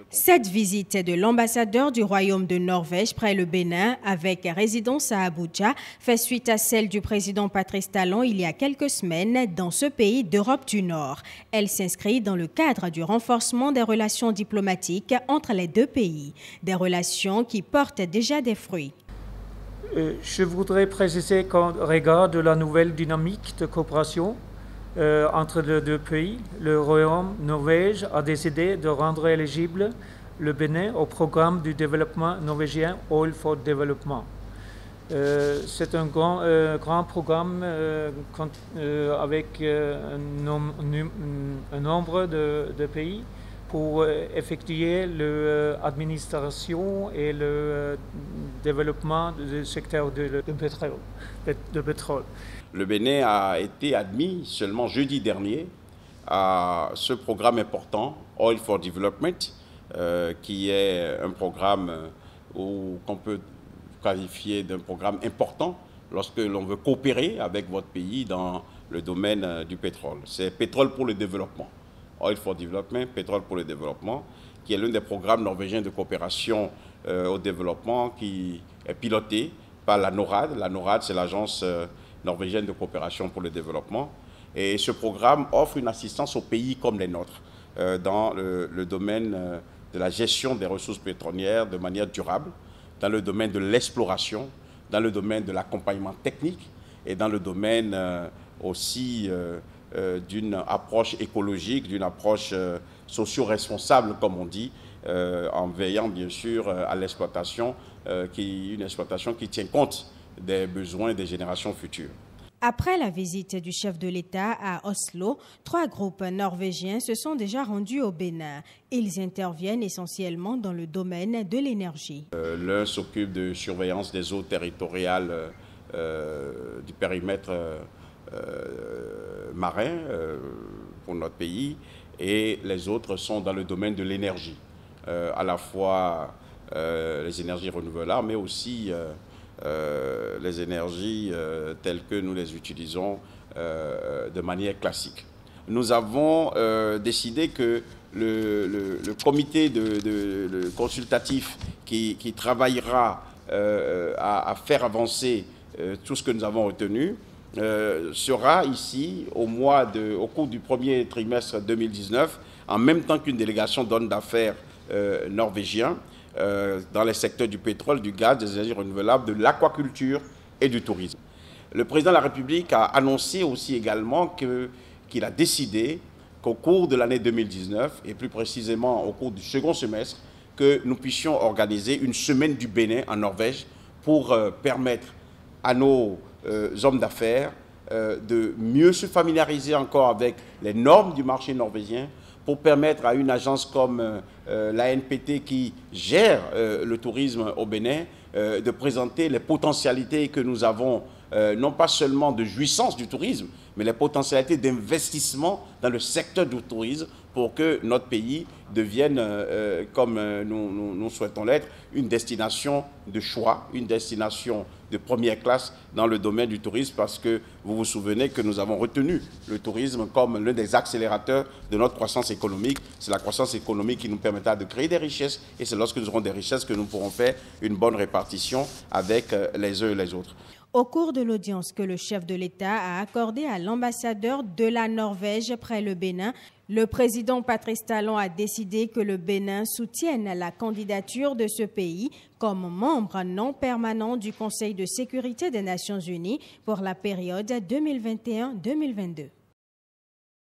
Cette visite de l'ambassadeur du Royaume de Norvège près le Bénin, avec résidence à Abuja, fait suite à celle du président Patrice Talon il y a quelques semaines dans ce pays d'Europe du Nord. Elle s'inscrit dans le cadre du renforcement des relations diplomatiques entre les deux pays, des relations qui portent déjà des fruits. Je voudrais préciser qu'en regard de la nouvelle dynamique de coopération entre les deux pays, le Royaume Norvège a décidé de rendre éligible le Bénin au programme du développement norvégien Oil for Development. C'est un grand programme avec un nombre de pays pour effectuer l'administration et le développement du secteur de pétrole. Le Bénin a été admis seulement jeudi dernier à ce programme important, Oil for Development, qui est un programme qu'on peut qualifier d'un programme important lorsque l'on veut coopérer avec votre pays dans le domaine du pétrole. C'est Pétrole pour le développement. Oil for Development, Pétrole pour le développement, qui est l'un des programmes norvégiens de coopération au développement qui est piloté par la NORAD. La NORAD, c'est l'agence norvégienne de coopération pour le développement. Et ce programme offre une assistance aux pays comme les nôtres dans le domaine de la gestion des ressources pétrolières de manière durable, dans le domaine de l'exploration, dans le domaine de l'accompagnement technique et dans le domaine aussi d'une approche écologique, d'une approche socio-responsable, comme on dit, en veillant bien sûr à l'exploitation, une exploitation qui tient compte des besoins des générations futures. Après la visite du chef de l'État à Oslo, 3 groupes norvégiens se sont déjà rendus au Bénin. Ils interviennent essentiellement dans le domaine de l'énergie. L'un s'occupe de surveillance des eaux territoriales du périmètre marin pour notre pays, et les autres sont dans le domaine de l'énergie, à la fois les énergies renouvelables, mais aussi les énergies telles que nous les utilisons de manière classique. Nous avons décidé que le comité consultatif qui travaillera à faire avancer tout ce que nous avons retenu sera ici au cours du premier trimestre 2019, en même temps qu'une délégation d'hommes d'affaires norvégiens dans les secteurs du pétrole, du gaz, des énergies renouvelables, de l'aquaculture et du tourisme. Le président de la République a annoncé aussi également qu'il a décidé qu'au cours de l'année 2019, et plus précisément au cours du second semestre, que nous puissions organiser une semaine du Bénin en Norvège pour permettre à nos hommes d'affaires de mieux se familiariser encore avec les normes du marché norvégien, pour permettre à une agence comme l'ANPT qui gère le tourisme au Bénin de présenter les potentialités que nous avons, non pas seulement de jouissance du tourisme, mais les potentialités d'investissement dans le secteur du tourisme pour que notre pays devienne, comme nous souhaitons l'être, une destination de choix, une destination de première classe dans le domaine du tourisme, parce que vous vous souvenez que nous avons retenu le tourisme comme l'un des accélérateurs de notre croissance économique. C'est la croissance économique qui nous permettra de créer des richesses, et c'est lorsque nous aurons des richesses que nous pourrons faire une bonne répartition avec les uns et les autres. Au cours de l'audience que le chef de l'État a accordée à l'ambassadeur de la Norvège près le Bénin, le président Patrice Talon a décidé que le Bénin soutienne la candidature de ce pays comme membre non permanent du Conseil de sécurité des Nations Unies pour la période 2021-2022.